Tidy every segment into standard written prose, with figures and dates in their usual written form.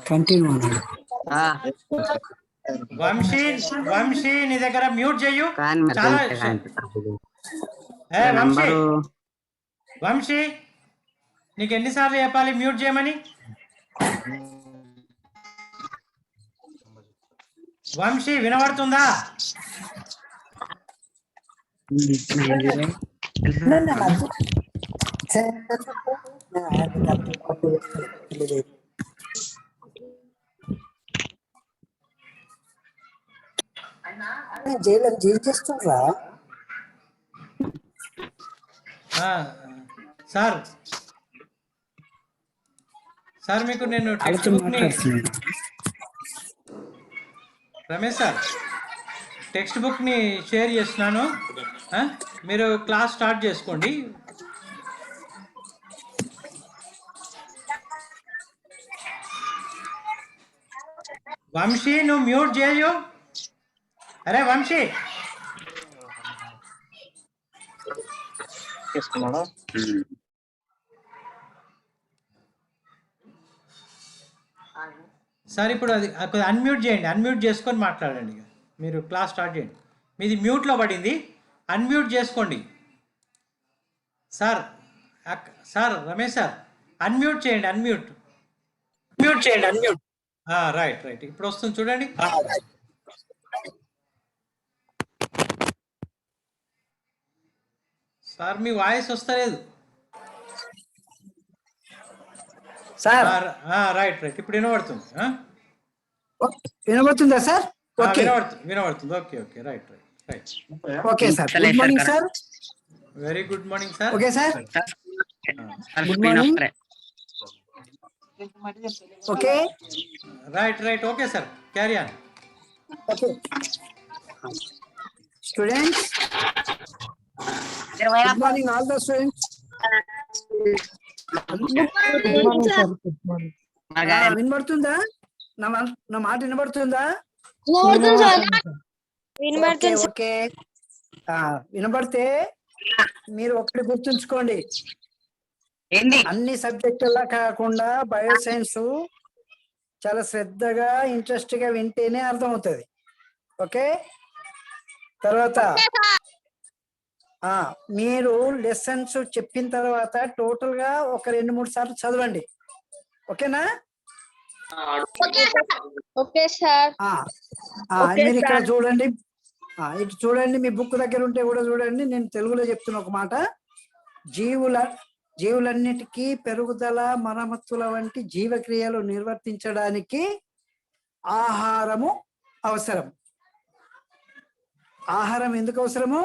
Continue Vamsi Vamsi నీ దగ్గర mute చేయు చాలా వంశీ వంశీ నీకు ఎన్నిసార్లు చెప్పాలి మ్యూట్ చేయమని వంశీ వినబడుతుందా జైలు చేస్తుండ్రా సార్ సార్ మీకు నేను టెక్స్ట్ బుక్ని రమేష్ సార్ టెక్స్ట్ బుక్ని షేర్ చేస్తున్నాను మీరు క్లాస్ స్టార్ట్ చేసుకోండి వంశీ నువ్వు మ్యూట్ చేయు అరే వంశీ సార్ ఇప్పుడు అది అన్మ్యూట్ చేయండి అన్మ్యూట్ చేసుకొని మాట్లాడండి మీరు క్లాస్ స్టార్ట్ చేయండి మీది మ్యూట్లో పడింది అన్మ్యూట్ చేసుకోండి sir sir Ramesh sir unmute చేయండి అన్మ్యూట్ రైట్ రైట్ ఇప్పుడు వస్తుంది చూడండి సార్ మీ వాయిస్ వస్తలేదు సార్ రైట్ రైట్ ఇప్పుడు వినబడుతుంది వినబడుతుందా సార్ వినబడుతుంది okay okay right right right okay sir good morning sir very good morning sir okay sir good morning okay right right okay sir carry on okay students good morning all the students వినబడుతుందా నా మాట వినబడుతుందా okay వినబడితే మీరు ఒకటి గుర్తుంచుకోండి అన్ని సబ్జెక్టులా కాకుండా bioscience చాలా శ్రద్ధగా ఇంట్రెస్ట్ గా వింటేనే అర్థమవుతుంది ఓకే తర్వాత మీరు లెసన్స్ చెప్పిన తర్వాత టోటల్ గా ఒక 2-3 సార్లు చదవండి ఓకేనా ఓకే సార్ మీరు ఇక్కడ చూడండి ఇటు చూడండి మీ బుక్ దగ్గర ఉంటే కూడా చూడండి నేను తెలుగులో చెప్తున్నా ఒక మాట జీవులన్నిటికీ పెరుగుదల మరమ్మతుల వంటి జీవక్రియలు నిర్వర్తించడానికి ఆహారము అవసరం ఆహారం ఎందుకు అవసరము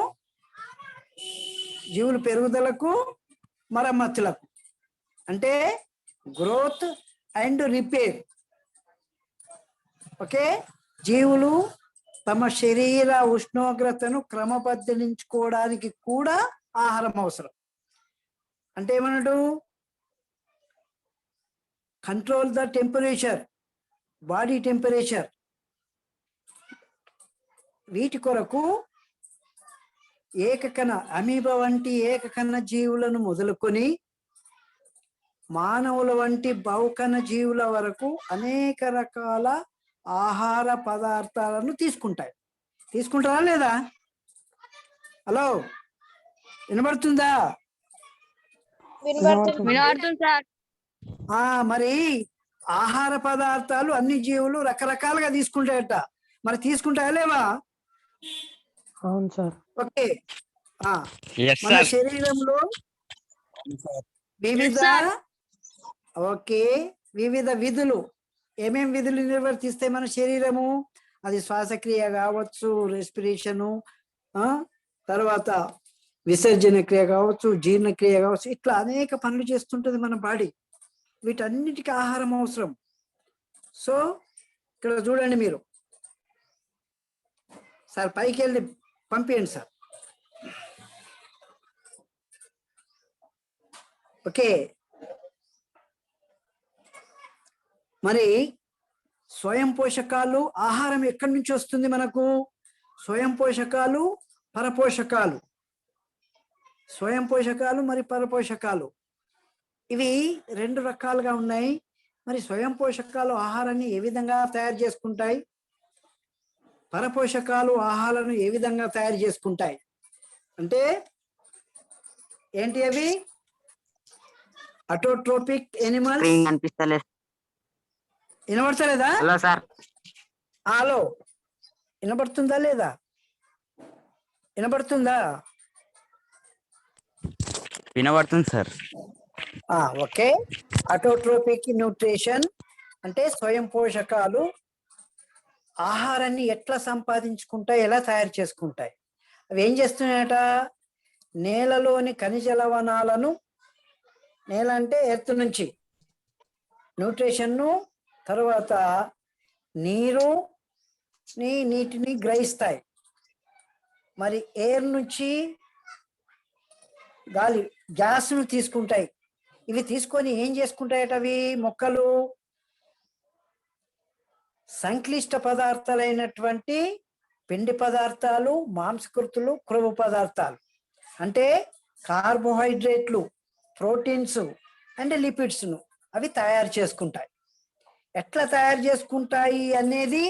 జీవుల పెరుగుదలకు మరమ్మతులకు అంటే గ్రోత్ అండ్ రిపేర్ ఓకే జీవులు తమ శరీర ఉష్ణోగ్రతను క్రమబద్ధరించుకోవడానికి కూడా ఆహారం అవసరం అంటే ఏమన్నాడు control the temperature body temperature వీటి కొరకు ఏకకణ అమీబా వంటి ఏకకణ జీవులను మొదలుకొని మానవుల వంటి బహుకణ జీవుల వరకు అనేక రకాల ఆహార పదార్థాలను తీసుకుంటారా లేదా హలో వినబడుతుందా మరి ఆహార పదార్థాలు అన్ని జీవులు రకరకాలుగా తీసుకుంటాయట మరి తీసుకుంటాయా లేవా అవును సార్ ఓకే మన శరీరంలో వివిధ విధులు ఏమేం విధులు నిర్వర్తిస్తే మన శరీరము అది శ్వాసక్రియ కావచ్చు రెస్పిరేషను తర్వాత విసర్జన క్రియ కావచ్చు జీర్ణక్రియ కావచ్చు ఇట్లా అనేక పనులు చేస్తుంటది మన బాడీ వీటన్నిటికీ ఆహారం అవసరం సో ఇక్కడ చూడండి మీరు సార్ పైకి వెళ్ళి పంపించండి సార్ ఓకే మరి స్వయం పోషకాలు ఆహారం ఎక్కడి నుంచి వస్తుంది మనకు స్వయం పోషకాలు పరపోషకాలు స్వయం పోషకాలు మరి పరపోషకాలు ఇవి రెండు రకాలుగా ఉన్నాయి. మరి స్వయం పోషకాలు ఆహారాన్ని ఏ విధంగా తయారు చేసుకుంటాయి, పరపోషకాలు ఆహారాలను ఏ విధంగా తయారు చేసుకుంటాయి అంటే ఏంటి అవి? అటోట్రోపిక్ ఎనిమల్స్. స్క్రీన్ కనిపిస్తలేదు. వినబడతలేదా? Hello sir. హలో, వినబడుతుందా లేదా? వినబడుతుందా? వినబడుతుంది సార్. ఓకే. అటోట్రోపిక్ న్యూట్రిషన్ అంటే స్వయం పోషకాలు ఆహారాన్ని ఎట్లా సంపాదించుకుంటాయి, ఎలా తయారు చేసుకుంటాయి. అవి ఏం చేస్తున్నాయట? నేలలోని ఖనిజ లవణాలను, నేల అంటే ఎర్త్ నుంచి న్యూట్రిషన్ను, తర్వాత నీటిని గ్రహిస్తాయి. మరి ఎయిర్ నుంచి గాలి, గ్యాస్ను తీసుకుంటాయి. ఇవి తీసుకొని ఏం చేసుకుంటాయట? అవి మొక్కలు సంక్లిష్ట పదార్థాలైనటువంటి పిండి పదార్థాలు, మాంసకృతులు, క్రొవ్వు పదార్థాలు అంటే కార్బోహైడ్రేట్లు, ప్రోటీన్స్ అండ్ లిపిడ్స్ను అవి తయారు చేసుకుంటాయి. ఎట్లా తయారు చేసుకుంటాయి అనేది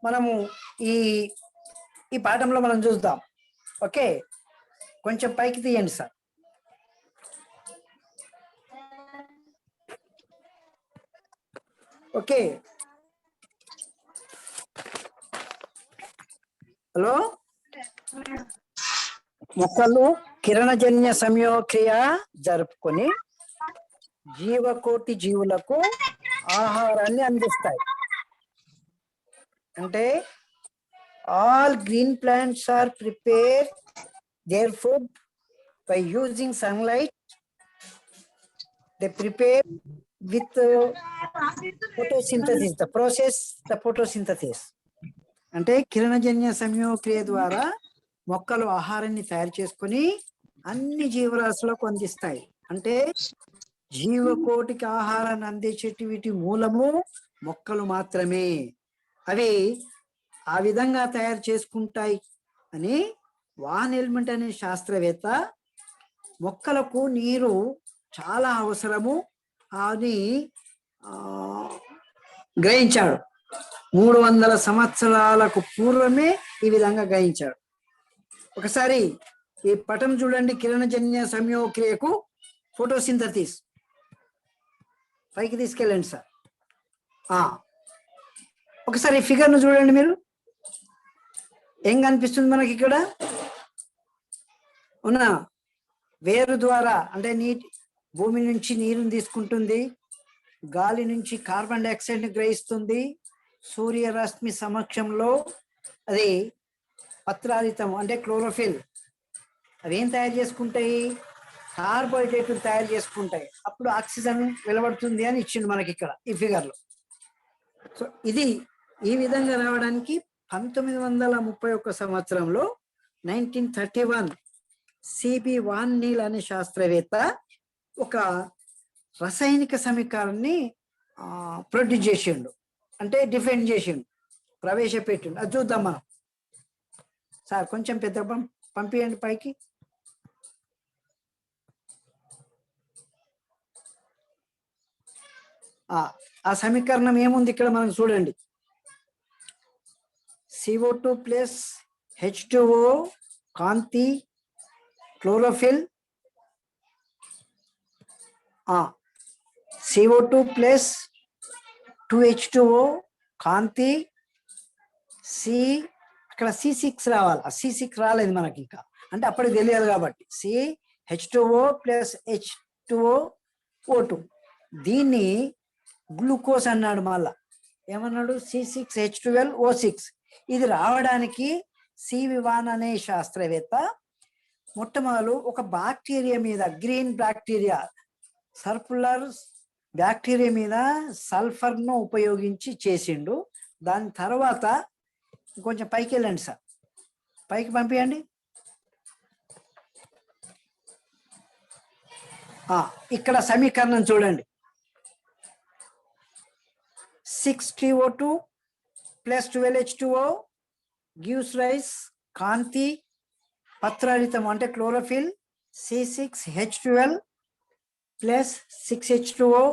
మనము ఈ పాఠంలో మనం చూద్దాం. ఓకే, కొంచెం పైకి తీయండి సార్. Okay, hello. మొక్కలు కిరణజన్య సంయోక్రియ జరుపుకొని జీవకోటి జీవులకు ఆహారాన్ని అందిస్తాయి. అంటే all green plants are prepared their food by using sunlight. They prepare with photosynthesis, the photosynthesis. అంటే కిరణజన్య సంయోక్రియ ద్వారా మొక్కలు ఆహారాన్ని తయారు చేసుకొని అన్ని జీవరాశులకు అందిస్తాయి. అంటే జీవకోటికి ఆహారాన్ని అందించేటి మూలము మొక్కలు మాత్రమే. అవి ఆ విధంగా తయారు చేసుకుంటాయి అని వాన్ ఎల్మెంట్ అనే శాస్త్రవేత్త మొక్కలకు నీరు చాలా అవసరము అని గ్రహించాడు. 300 సంవత్సరాలకు పూర్వమే ఈ విధంగా గ్రహించాడు. ఒకసారి ఈ పటం చూడండి. కిరణజన్య సంయోక్రియకు ఫోటోసింథసిస్ పైకి తీసుకెళ్ళండి సార్. ఒకసారి ఈ ఫిగర్ను చూడండి. మీరు ఏం కనిపిస్తుంది మనకి ఇక్కడ? వేరు ద్వారా అంటే భూమి నుంచి నీరుని తీసుకుంటుంది, గాలి నుంచి కార్బన్ డైఆక్సైడ్ని గ్రహిస్తుంది, సూర్యరశ్మి సమక్షంలో అది పత్రారితం అంటే క్లోరోఫిల్ అవి ఏం తయారు చేసుకుంటాయి? కార్బోహైడ్రేట్లు తయారు చేసుకుంటాయి. అప్పుడు ఆక్సిజన్ వెలువడుతుంది అని ఇచ్చిండు మనకి ఇక్కడ ఈ ఫిగర్లో. సో ఇది ఈ విధంగా రావడానికి 1931 సంవత్సరంలో 1931 సిబి వాన్ నీల్ అనే శాస్త్రవేత్త ఒక రసాయనిక సమీకరణాన్ని ప్రొడ్యూస్ చేసిండు, అంటే డిఫైన్ చేసిండు, ప్రవేశపెట్టిండు. అది చూద్దాం మనం. సార్ కొంచెం పెద్ద పంపియండి పైకి. ఆ సమీకరణం ఏముంది ఇక్కడ మనం చూడండి. CO2 ప్లస్ H2O కాంతి క్లోరోఫిల్, CO2 ప్లస్ 2H2O కాంతి అక్కడ C6 రావాలి. C6 రాలేదు మనకి ఇంకా, అంటే అప్పటికి తెలియాలి కాబట్టి. H2O ప్లస్ H2O, దీన్ని గ్లూకోజ్ అన్నాడు. మళ్ళా ఏమన్నాడు? C6H12O6. ఇది రావడానికి సివి వాన్ అనే శాస్త్రవేత్త మొట్టమొదలు ఒక బ్యాక్టీరియా మీద, గ్రీన్ బ్యాక్టీరియా, సర్కులర్ బ్యాక్టీరియా మీద సల్ఫర్ను ఉపయోగించి చేసిండు. దాని తర్వాత కొంచెం పైకి వెళ్ళండి సార్, పైకి పంపించండి. ఇక్కడ సమీకరణం చూడండి. 6CO2 plus 12H2O gives rise కాంతి పత్రహరితం అంటే chlorophyll, C6H12 plus 6H2O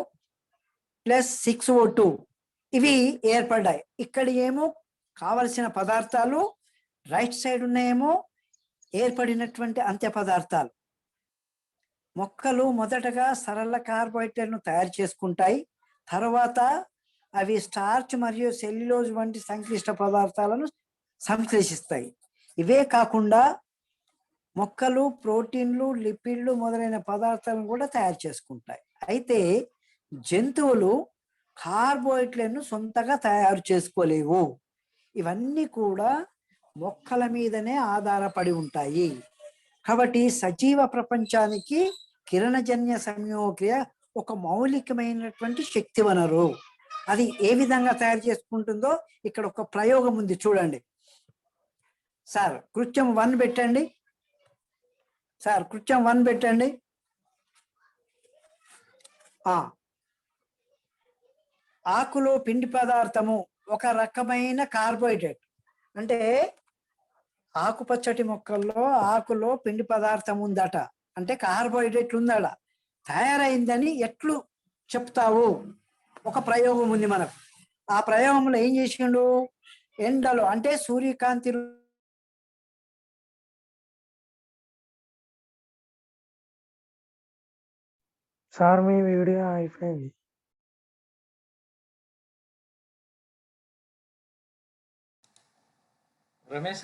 plus 6O2 ఇవి ఏర్పడ్డాయి. ఇక్కడ ఏమో కావలసిన పదార్థాలు, రైట్ సైడ్ ఉన్నాయేమో ఏర్పడినటువంటి అంత్య పదార్థాలు. మొక్కలు మొదటగా సరళ కార్బోహైడ్రేట్ను తయారు చేసుకుంటాయి. తర్వాత అవి స్టార్చ్ మరియు సెల్యులోజ్ వంటి సంక్లిష్ట పదార్థాలను సంశ్లేషిస్తాయి. ఇవే కాకుండా మొక్కలు ప్రోటీన్లు, లిపిడ్లు మొదలైన పదార్థాలను కూడా తయారు చేసుకుంటాయి. అయితే జంతువులు కార్బోహైడ్రేట్లను సొంతగా తయారు చేసుకోలేవు. ఇవన్నీ కూడా మొక్కల మీదనే ఆధారపడి ఉంటాయి. కాబట్టి సజీవ ప్రపంచానికి కిరణజన్య సంయోగక్రియ ఒక మౌలికమైనటువంటి శక్తి వనరు. అది ఏ విధంగా తయారు చేసుకుంటుందో ఇక్కడ ఒక ప్రయోగం ఉంది, చూడండి. సార్ కృత్యం 1 పెట్టండి. సార్ కృత్యం 1 పెట్టండి. ఆకులో పిండి పదార్థము ఒక రకమైన కార్బోహైడ్రేట్. అంటే ఆకుపచ్చటి మొక్కల్లో ఆకులో పిండి పదార్థం ఉందట, అంటే కార్బోహైడ్రేట్ ఉందట, తయారైందని ఎట్లు చెప్తావు? ఒక ప్రయోగం ఉంది మనకు. ఆ ప్రయోగంలో ఏం చేసిండు? ఎండలో అంటే సూర్యకాంతి సార్ మీ వీడియో అయిపోయింది. రమేష్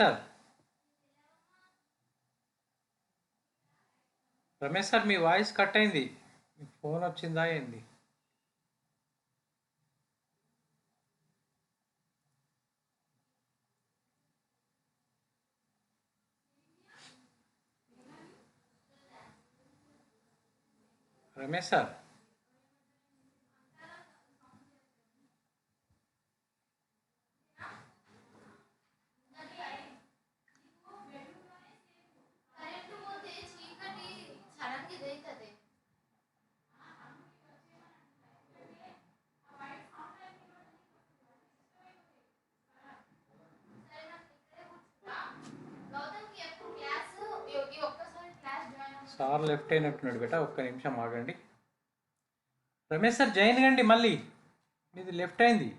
సార్, మీ వాయిస్ కట్ అయింది. మీ ఫోన్ వచ్చిందా ఏంది? రమేష్ సార్, సార్ లెఫ్ట్ అయినట్టున్నాడు బేట, ఒక్క నిమిషం ఆగండి. రమేష్ సార్ జాయిన్ కండి, మళ్ళీ మీది లెఫ్ట్ అయింది.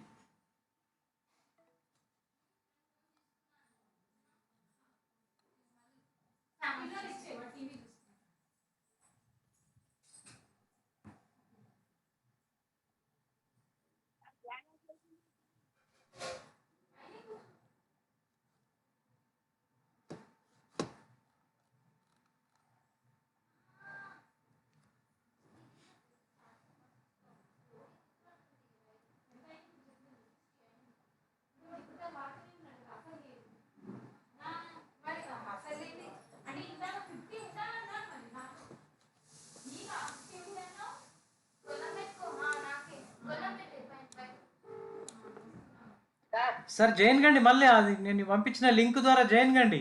సార్ జాయిన్ కండి, మళ్ళీ అది నేను పంపించిన లింక్ ద్వారా జాయిన్ కండి.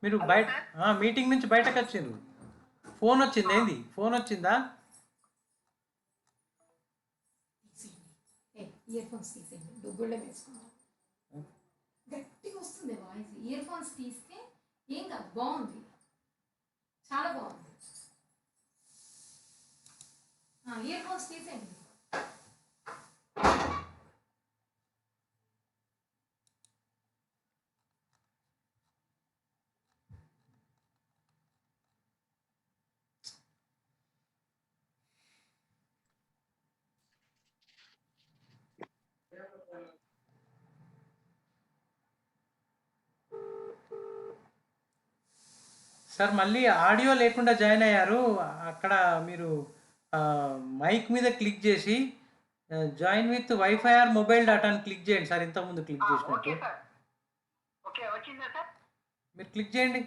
మీరు బయట మీటింగ్ నుంచి బయటకు వచ్చిండ్రు. ఫోన్ వచ్చింది, ఏంది ఫోన్ వచ్చిందా? ఇయర్ ఫోన్స్ తీసేయండి, డబ్బుల్లో వేసుకుందాం. గట్టిగా వస్తుంది వాయిస్. ఇయర్ ఫోన్స్ తీస్తే ఏం కాదు, బాగుంది, చాలా బాగుంది. ఇయర్ ఫోన్స్ తీసేయండి. సార్ మళ్ళీ ఆడియో లేకుండా జాయిన్ అయ్యారు. అక్కడ మీరు మైక్ మీద క్లిక్ చేసి join with wifi or mobile data అని క్లిక్ చేయండి సార్. ఇంతకుముందు క్లిక్ చేసినట్టు మీరు క్లిక్ చేయండి.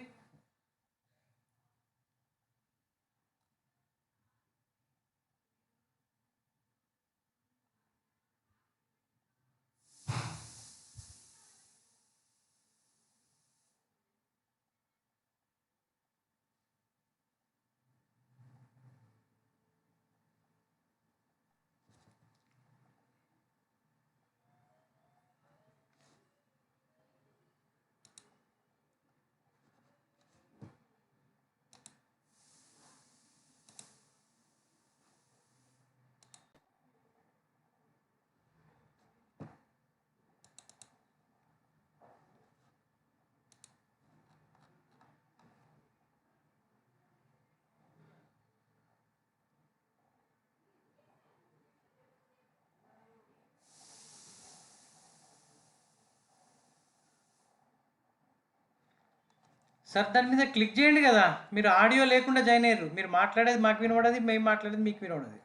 సార్ దాని మీద క్లిక్ చేయండి కదా. మీరు ఆడియో లేకుండా జాయిన్ అయ్యారు. మీరు మాట్లాడేది మాకు వినబడది, మేము మాట్లాడేది మీకు వినబడది.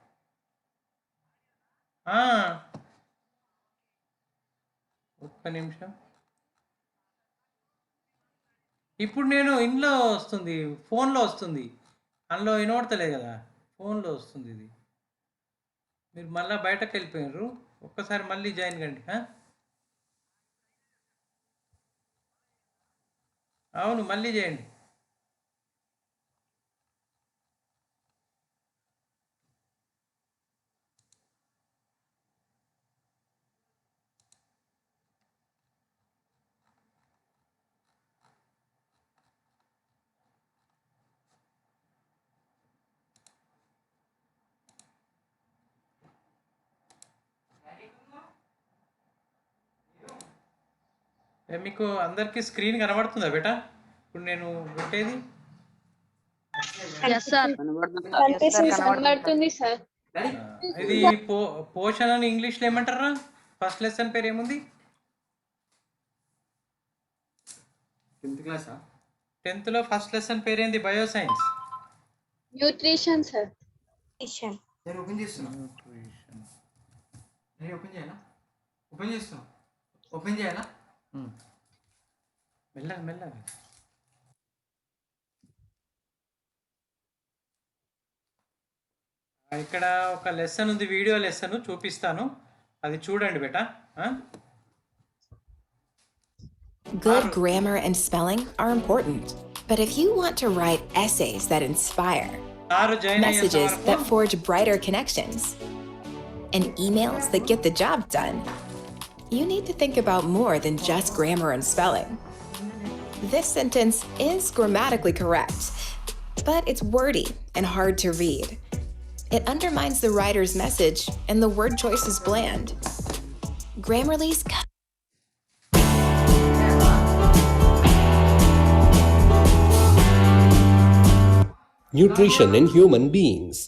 ఒక్క నిమిషం. ఇప్పుడు నేను ఇంట్లో వస్తుంది, ఫోన్లో వస్తుంది, అందులో వినబడతలే కదా, ఫోన్లో వస్తుంది ఇది. మీరు మళ్ళీ బయటకు వెళ్ళిపోయారు. ఒక్కసారి మళ్ళీ జాయిన్ కండి. అవును, మళ్ళీ చేయండి. మీకు అందరికీ స్క్రీన్ కనబడుతుందా బేటా? ఇప్పుడు నేను పెట్టేది కనబడుతుంది సార్. ఇది పోషన్ అని ఇంగ్లీష్లో ఏమంటారా? ఫస్ట్ లెసన్ పేరు ఏముంది? 10th లో ఫస్ట్ లెసన్ పేరు ఏంది? Bioscience, nutrition sir. ఓపెన్ చేస్తున్నా. ఓపెన్ చేయాలా? మెల్లగా మెల్లగా. ఇక్కడ ఒక లెసన్ ఉంది, వీడియో లెసన్ చూపిస్తాను, అది చూడండి బేటా. Good grammar and spelling are important, but if you want to write essays that inspire, messages that forge brighter connections, and emails that get the job done, you need to think about more than just grammar and spelling. This sentence is grammatically correct, but it's wordy and hard to read. It undermines the writer's message, and the word choice is bland. Grammarly's Nutrition in human beings.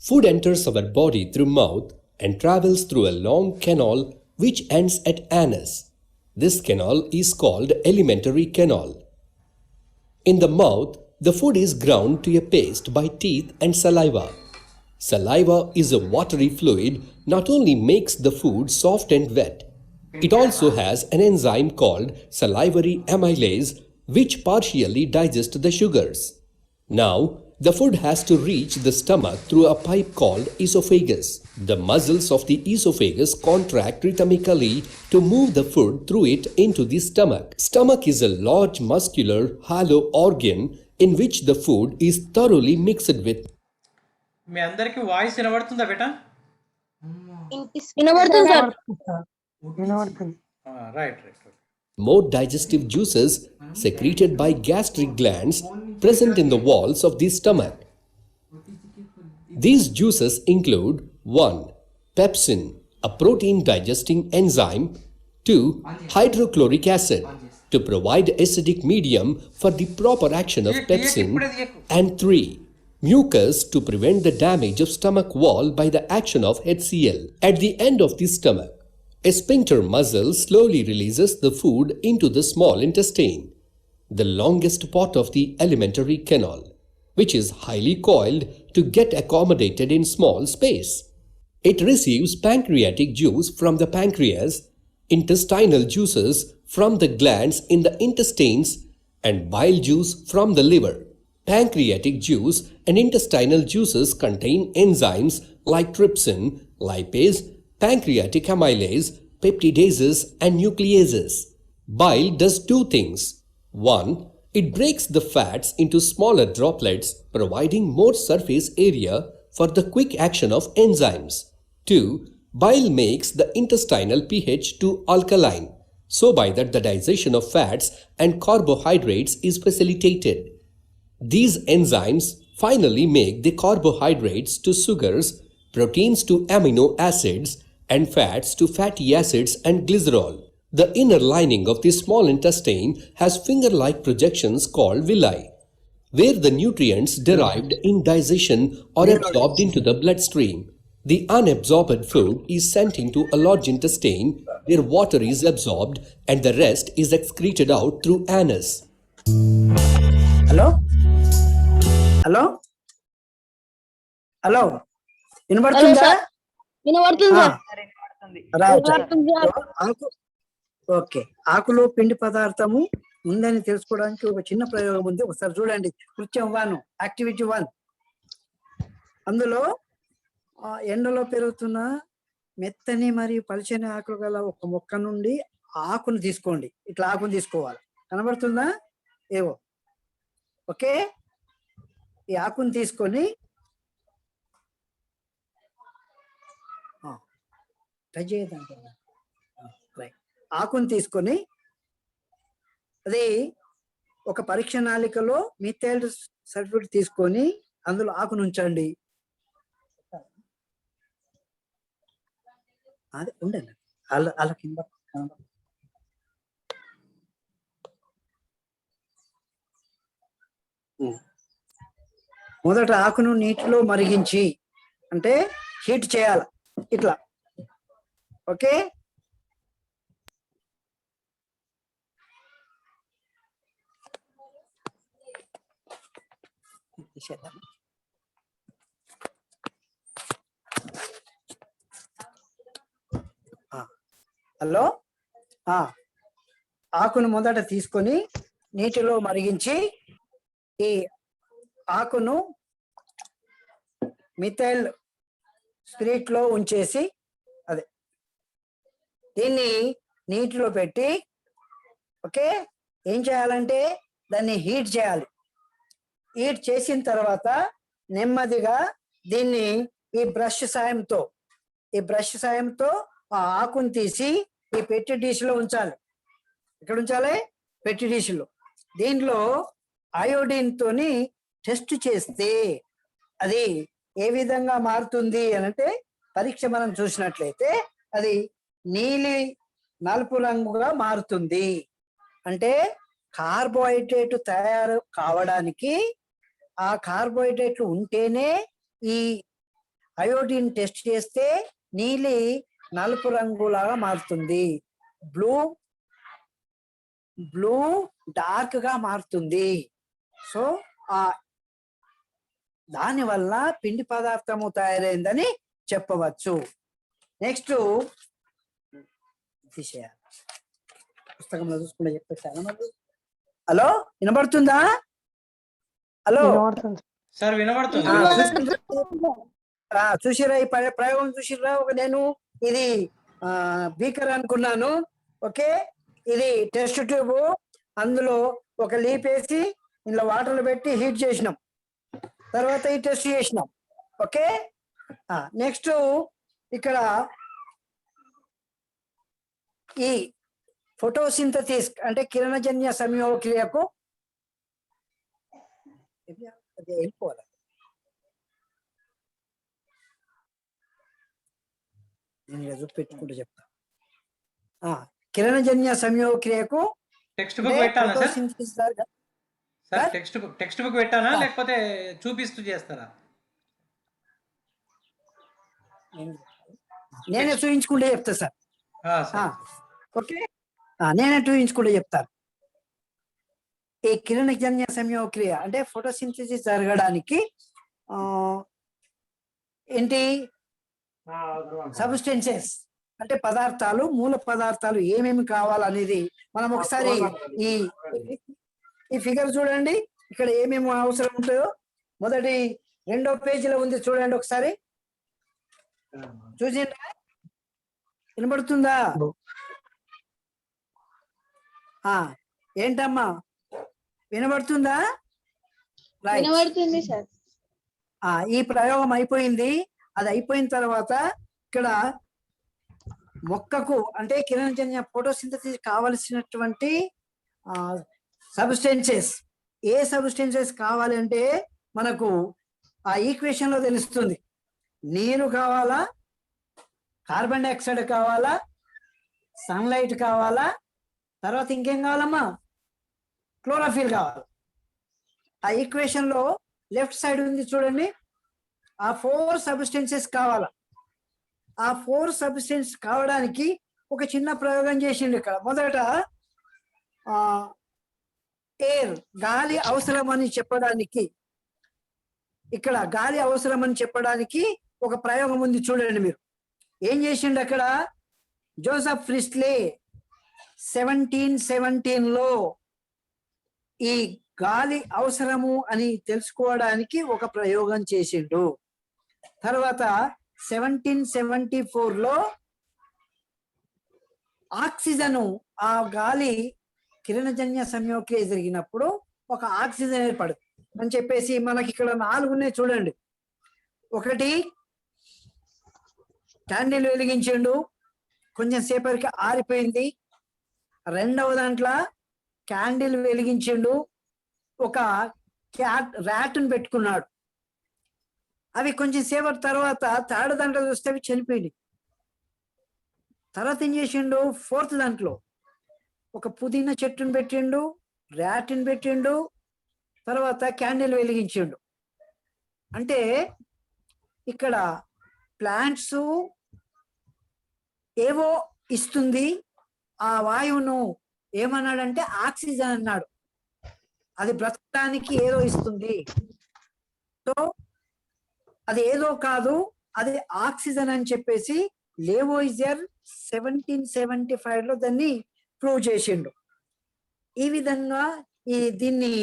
Food enters our body through mouth and travels through a long canal which ends at anus. This canal is called alimentary canal. In the mouth, the food is ground to a paste by teeth and saliva. Saliva is a watery fluid, not only makes the food soft and wet, it also has an enzyme called salivary amylase which partially digests the sugars. Now, the food has to reach the stomach through a pipe called esophagus. The muscles of the esophagus contract rhythmically to move the food through it into the stomach. Stomach is a large muscular hollow organ in which the food is thoroughly mixed with. మీ అందరికి voice వినబడుతుందా బేటా? వినబడుతుంది sir. వినబడుతుంది. Right. More digestive juices secreted by gastric glands present in the walls of the stomach. These juices include 1. Pepsin, a protein digesting enzyme. 2. Hydrochloric acid, to provide acidic medium for the proper action of pepsin. And 3. Mucus, to prevent the damage of stomach wall by the action of HCl. At the end of the stomach, a sphincter muscle slowly releases the food into the small intestine, the longest part of the alimentary canal, which is highly coiled to get accommodated in small space. It receives pancreatic juice from the pancreas, intestinal juices from the glands in the intestines, and bile juice from the liver. Pancreatic juice and intestinal juices contain enzymes like trypsin, lipase, pancreatic amylase, peptidases, and nucleases. Bile does two things. 1. It breaks the fats into smaller droplets, providing more surface area for the quick action of enzymes. 2. Bile makes the intestinal pH to alkaline, so by that the digestion of fats and carbohydrates is facilitated. These enzymes finally make the carbohydrates to sugars, proteins to amino acids, and fats to fatty acids and glycerol. The inner lining of the small intestine has finger-like projections called villi, where the nutrients derived in digestion are absorbed into the bloodstream. The unabsorbed food is sent into a large intestine where water is absorbed and the rest is excreted out through anus. Hello hello hello వినబడుతుందా? వినబడుతుంది ఆ, sir. Right. వినబడుతుంది sir. ఆకు okay, ఆకులో పిండి పదార్థము ఉందని తెలుసుకోవడానికి ఒక చిన్న ప్రయోగం ఉంది, ఒకసారి చూడండి. కృత్యం 1, యాక్టివిటీ 1. అందులో ఎండలో పెరుగుతున్న మెత్తని మరియు పలుచని ఆకులు గల ఒక మొక్క నుండి ఆకును తీసుకోండి. ఇట్లా ఆకును తీసుకోవాలి, కనబడుతుందా? ఏవో ఓకే, ఈ ఆకును తీసుకొని ట్రై చేయదండి. ఆకును తీసుకొని అది ఒక పరీక్ష నాళికలో మిథైల్ సల్ఫేట్ తీసుకొని అందులో ఆకును ఉంచండి. అదే ఉండండి, అలా కింద మొదట ఆకును నీటిలో మరిగించి, అంటే హీట్ చేయాలి ఇట్లా. ఓకే, హలో, ఆకును మొదట తీసుకొని నీటిలో మరిగించి ఈ ఆకును మిథైల్ స్పిరిట్ లో ఉంచేసి, అదే దీన్ని నీటిలో పెట్టి, ఓకే, ఏం చేయాలంటే దాన్ని హీట్ చేయాలి. హీట్ చేసిన తర్వాత నెమ్మదిగా దీన్ని ఈ బ్రష్ సాయంతో ఆ ఆకును తీసి ఈ పెట్టి డిష్ లో ఉంచాలి. ఎక్కడ ఉంచాలి? పెట్టి డిష్ లో. దీంట్లో అయోడిన్ తోని టెస్ట్ చేస్తే అది ఏ విధంగా మారుతుంది అని అంటే, పరీక్ష మనం చూసినట్లయితే అది నలుపు రంగుగా మారుతుంది. అంటే కార్బోహైడ్రేట్ తయారు కావడానికి ఆ కార్బోహైడ్రేట్లు ఉంటేనే ఈ అయోడిన్ టెస్ట్ చేస్తే నలుపు రంగులాగా మారుతుంది. బ్లూ డార్క్ గా మారుతుంది. సో దానివల్ల పిండి పదార్థము తయారైందని చెప్పవచ్చు. నెక్స్ట్ తీసేయాలి, పుస్తకంలో చూసుకుంటే చెప్పేసాను. హలో, వినబడుతుందా? హలో, వినబడుతుంది సార్ వినబడుతుంది. చూసిరా ఈ ప్రయోగం చూసిరా? నేను ఇది బీకర్ అనుకున్నాను. ఓకే, ఇది టెస్ట్ ట్యూబ్. అందులో ఒక లీప్ వేసి ఇందులో వాటర్లు పెట్టి హీట్ చేసినాం, తర్వాత ఈ టెస్ట్ చేసినాం. ఓకే, నెక్స్ట్ ఇక్కడ ఈ ఫోటోసింథసిస్ అంటే కిరణజన్య సంయోగక్రియకు వెళ్ళిపోవాలి. నేను ఇలా పెట్టుకుంటూ చెప్తా. కిరణజన్య సంయోగక్రియకు టెక్స్ట్ బుక్ పెట్టాలా సార్? టెక్స్ట్ బుక్ పెట్టానా లేకపోతే చూపిస్తూ చేస్తారా? నేనే చూపించుకుంటే చెప్తా సార్. సార్ ఓకే, నేనే చూపించుకుంటే చెప్తాను. ఈ కిరణజన్య సంయోగక్రియ అంటే ఫోటోసింథసిస్ జరగడానికి ఏంటి సబ్స్టెన్సెస్ అంటే పదార్థాలు, మూల పదార్థాలు ఏమేమి కావాలనేది మనం ఒకసారి ఈ ఫిగర్ చూడండి. ఇక్కడ ఏమేమి అవసరం ఉంటుందో మొదటి 2వ పేజీలో ఉంది, చూడండి ఒకసారి. చూసిందా? వినబడుతుందా? ఏంటమ్మా, వినబడుతుందా? వినబడుతుంది సార్. ఈ ప్రయోగం అయిపోయింది. అది అయిపోయిన తర్వాత ఇక్కడ మొక్కకు అంటే కిరణజన్య ఫోటోసింథసిస్ కావలసినటువంటి సబ్స్టెన్సెస్, ఏ సబ్స్టెన్సెస్ కావాలి అంటే మనకు ఆ ఈక్వేషన్ లో తెలుస్తుంది. నీరు కావాలా, కార్బన్ డైఆక్సైడ్ కావాలా, సన్లైట్ కావాలా, తర్వాత ఇంకేం కావాలమ్మా? క్లోరోఫిల్ కావాలి. ఆ ఈక్వేషన్ లో లెఫ్ట్ సైడ్ ఉంది చూడండి, ఆ 4 సబ్స్టెన్సెస్ కావాలా. ఆ 4 సబ్స్టెన్స్ కావడానికి ఒక చిన్న ప్రయోగం చేసిండు ఇక్కడ. మొదట ఎయిర్ గాలి అవసరమని చెప్పడానికి, ఇక్కడ గాలి అవసరమని చెప్పడానికి ఒక ప్రయోగం ఉంది చూడండి. మీరు ఏం చేసిండు అక్కడ? జోసెఫ్ ప్రిస్లీ 1717లో ఈ గాలి అవసరము అని తెలుసుకోవడానికి ఒక ప్రయోగం చేసిండు. తర్వాత 1774లో ఆక్సిజన్, ఆ గాలి కిరణజన్య సంయోక్రియ జరిగినప్పుడు ఒక ఆక్సిజన్ ఏర్పడుతుంది అని చెప్పేసి మనకి ఇక్కడ 4 ఉన్నాయి చూడండి. ఒకటి క్యాండిల్ వెలిగించిండు, కొంచెం సేపటికి ఆరిపోయింది. రెండవ దాంట్లో క్యాండిల్ వెలిగించిండు, ఒక ర్యాట్ను పెట్టుకున్నాడు. అవి కొంచెం సేపటి తర్వాత థర్డ్ దాంట్లో చూస్తే అవి చనిపోయింది. తర్వాత ఏం చేసిండు? ఫోర్త్ దాంట్లో ఒక పుదీనా చెట్టును పెట్టిండు, ర్యాట్ని పెట్టిండు, తర్వాత క్యాండిల్ వెలిగించిండు. అంటే ఇక్కడ ప్లాంట్స్ ఏవో ఇస్తుంది, ఆ వాయువును ఏమన్నాడంటే ఆక్సిజన్ అన్నాడు. అది బ్రతకడానికి ఏదో ఇస్తుంది. సో అది ఏదో కాదు, అది ఆక్సిజన్ అని చెప్పేసి లేవోయిజర్ 1775లో దాన్ని ప్రూవ్ చేసిండు. ఈ విధంగా దీన్ని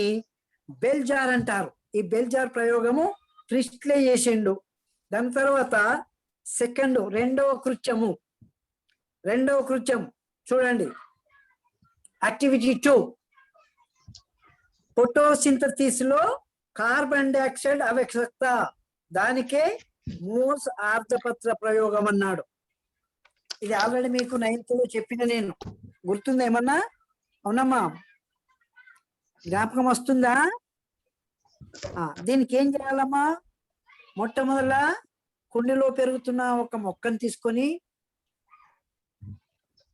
బెల్ జార్ అంటారు. ఈ బెల్ జార్ ప్రయోగము ప్రిస్ట్లీ చేసిండు. దాని తర్వాత రెండవ కృత్యం చూడండి. యాక్టివిటీ 2, ఫోటోసింథసిస్ లో కార్బన్ డైఆక్సైడ్ ఆవశ్యకత, దానికే మోర్స్ ఆర్ధపత్ర ప్రయోగం అన్నాడు. ఇది ఆల్రెడీ మీకు 9th లో చెప్పిన, నేను గుర్తుందా ఏమన్నా? అవునమ్మా, జ్ఞాపకం వస్తుందా? దీనికి ఏం చేయాలమ్మా? మొట్టమొదట కుండీలో పెరుగుతున్న ఒక మొక్కను తీసుకొని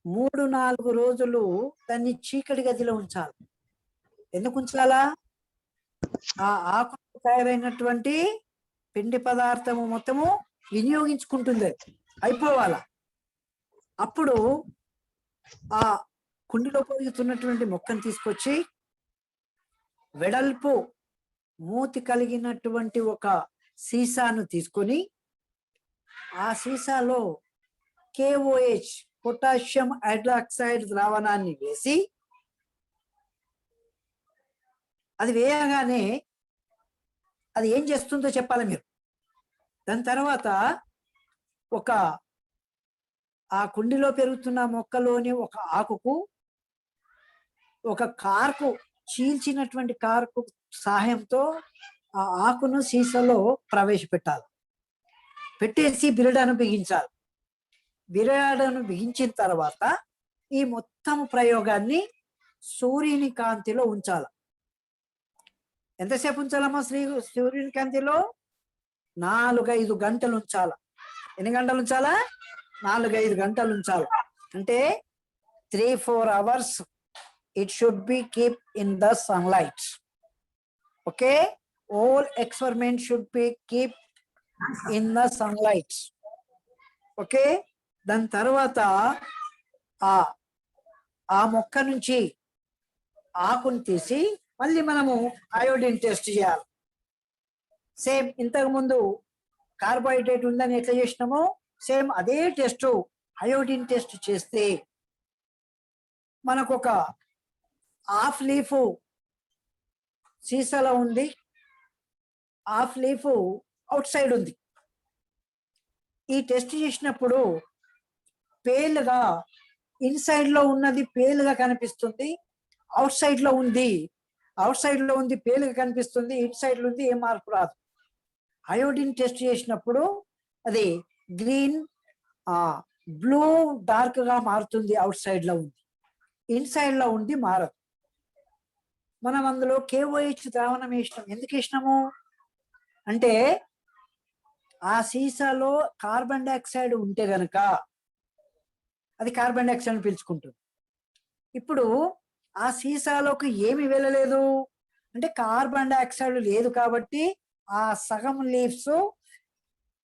3-4 రోజులు దాన్ని చీకటి గదిలో ఉంచాలి. ఎందుకు ఉంచాలా? ఆ ఆకులు తయారైనటువంటి పిండి పదార్థము మొత్తము వినియోగించుకుంటుంది, అయిపోవాలా. అప్పుడు ఆ కుండిలో పెరుగుతున్నటువంటి మొక్కను తీసుకొచ్చి వెడల్పు మూతి కలిగినటువంటి ఒక సీసాను తీసుకొని ఆ సీసాలో KOH పొటాషియం హైడ్రాక్సైడ్ ద్రావణాన్ని వేసి, అది వేయగానే అది ఏం చేస్తుందో చెప్పాలి మీరు. దాని తర్వాత ఆ కుండిలో పెరుగుతున్న మొక్కలోని ఒక ఆకుకు ఒక కార్కు, చీల్చినటువంటి కార్కు సహాయంతో ఆ ఆకును సీసాలో ప్రవేశపెట్టాలి. పెట్టేసి బిరడను బిగించాలి. బిరడను బిగించిన తర్వాత ఈ మొత్తం ప్రయోగాన్ని సూర్యుని కాంతిలో ఉంచాలి. ఎంతసేపు ఉంచాలమ్మా? సూర్యుని కాంతిలో 4-5 గంటలు ఉంచాల. ఎన్ని గంటలు ఉంచాలా? 4-5 గంటలు ఉంచాలి. అంటే 3-4 hours it should be kept in the sunlight. Okay, all experiments should be kept in the sunlight. Okay, దాని తర్వాత ఆ మొక్క నుంచి ఆకుని తీసి మళ్ళీ మనము అయోడిన్ టెస్ట్ చేయాలి. సేమ్ ఇంతకు ముందు కార్బోహైడ్రేట్ ఉందని ఎట్లా చేసినామో సేమ్ అదే టెస్ట్ అయోడిన్ టెస్ట్ చేస్తే మనకు ఒక హాఫ్ లీఫ్ సీసాలో ఉంది, హాఫ్ లీఫ్ అవుట్ సైడ్ ఉంది. ఈ టెస్ట్ చేసినప్పుడు పేలుగా ఇన్సైడ్ లో ఉన్నది పేలుగా కనిపిస్తుంది, అవుట్ సైడ్ లో ఉంది పేలుగా కనిపిస్తుంది, ఇన్సైడ్ లో ఉంది, ఏం మార్పు రాదు. అయోడిన్ టెస్ట్ చేసినప్పుడు అది గ్రీన్ బ్లూ డార్క్ గా మారుతుంది, అవుట్ సైడ్ లో ఉంది, ఇన్సైడ్ లో ఉంది మారదు. మనం అందులో KOH ద్రావణం వేసినాం. ఎందుకు వేసినాము అంటే ఆ సీసాలో కార్బన్ డైఆక్సైడ్ ఉంటే గనక అది కార్బన్ డైఆక్సైడ్ పీల్చుకుంటుంది. ఇప్పుడు ఆ సీసాలోకి ఏమి వెళ్ళలేదు అంటే కార్బన్ డైఆక్సైడ్ లేదు కాబట్టి ఆ సగం లీవ్స్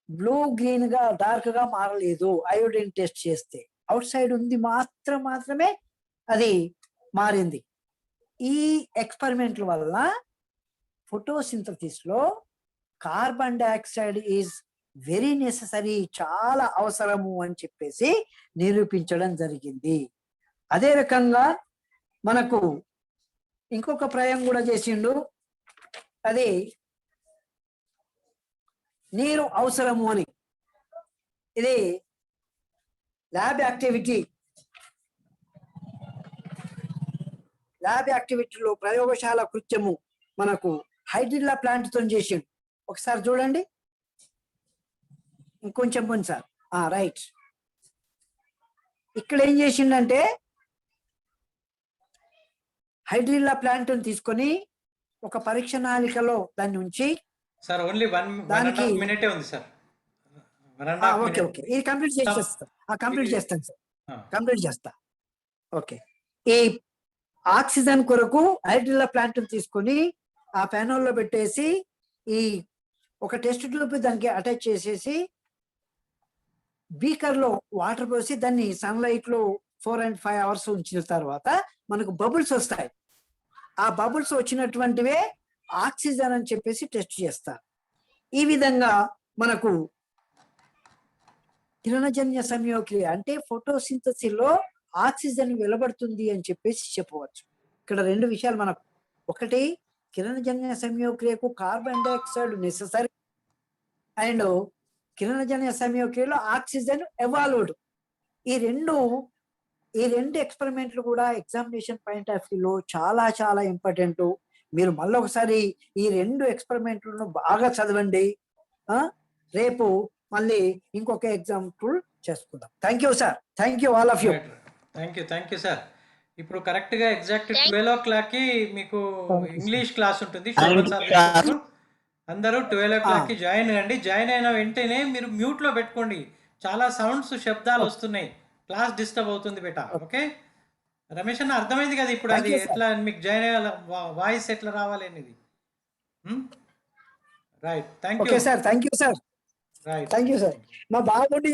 బ్లూ గ్రీన్ గా డార్క్ గా మారలేదు. అయోడిన్ టెస్ట్ చేస్తే అవుట్ సైడ్ ఉంది మాత్రమే అది మారింది. ఈ ఎక్స్పెరిమెంట్ల వల్ల ఫోటోసింథసిస్ లో carbon dioxide is very necessary, చాలా అవసరము అని చెప్పేసి నిరూపించడం జరిగింది. అదే రకంగా మనకు ఇంకొక ప్రయోగం కూడా చేసిండు, అది నీరు అవసరము అని. ఇది ల్యాబ్ యాక్టివిటీలో ప్రయోగశాల కృత్యము మనకు హైడ్రిల్లా ప్లాంట్ తో చేసిండు. ఒకసారి చూడండి, ఇంకొంచెం సార్. రైట్, ఇక్కడ ఏం చేసిండంటే హైడ్రిల్లా ప్లాంట్ తీసుకొని ఒక పరీక్ష నాళికలో దాన్ని ఉంచి సార్ ఓన్లీ 1.5 మినిటే ఉంది సార్. ఓకే ఓకే, ఇది కంప్లీట్ చేసేస్తాను. కంప్లీట్ చేస్తాను సార్, కంప్లీట్ చేస్తా. ఓకే, ఈ ఆక్సిజన్ కొరకు హైడ్రిల్లా ప్లాంట్ తీసుకొని ఆ ప్యానోల్లో పెట్టేసి ఈ ఒక టెస్ట్ ట్యూబ్ దానికి అటాచ్ చేసేసి బీకర్ లో వాటర్ పోసి దాన్ని సన్లైట్ లో 4 and 5 hours ఉంచిన తర్వాత మనకు బబుల్స్ వస్తాయి. ఆ బబుల్స్ వచ్చినటువంటివే ఆక్సిజన్ అని చెప్పేసి టెస్ట్ చేస్తారు. ఈ విధంగా మనకు కిరణజన్య సంయోక్రియ అంటే ఫోటోసింథసిస్ లో ఆక్సిజన్ వెలువడుతుంది అని చెప్పేసి చెప్పవచ్చు. ఇక్కడ 2 విషయాలు మనకు, ఒకటి కిరణజన్య సంయోక్రియకు కార్బన్ డైఆక్సైడ్ నెససరీ, అండ్ కిరణజన్య సంయోక్రియలో ఆక్సిజన్ ఎవాల్వ్డ్. ఈ రెండు ఎక్స్పెరిమెంట్లు కూడా ఎగ్జామినేషన్ పాయింట్ ఆఫ్ వ్యూలో చాలా చాలా ఇంపార్టెంట్. మీరు మళ్ళీ ఒకసారి ఈ 2 ఎక్స్పెరిమెంట్లను బాగా చదవండి. రేపు మళ్ళీ ఇంకొక ఎగ్జాంపుల్ చేసుకుందాం. Thank you sir, thank you all of you. Thank you sir. ఇప్పుడు కరెక్ట్ గా ఎగ్జాక్ట్ 12 o'clock కి మీకు ఇంగ్లీష్ క్లాస్ ఉంటుంది. అందరూ 12 o'clock కి జాయిన్ అవ్వండి. జాయిన్ అయిన వెంటనే మీరు మ్యూట్ లో పెట్టుకోండి, చాలా సౌండ్స్ శబ్దాలు వస్తున్నాయి, క్లాస్ డిస్టర్బ్ అవుతుంది బేటా. ఓకే రమేష్ అన్న, అర్థమైంది కదా ఇప్పుడు? అది ఎట్లా మీకు జాయిన్ అయ్యాలి, వాయిస్ ఎట్లా రావాలి అనేది. Right, thank you sir. Thank you sir. Right, thank you sir. మా బాగుండి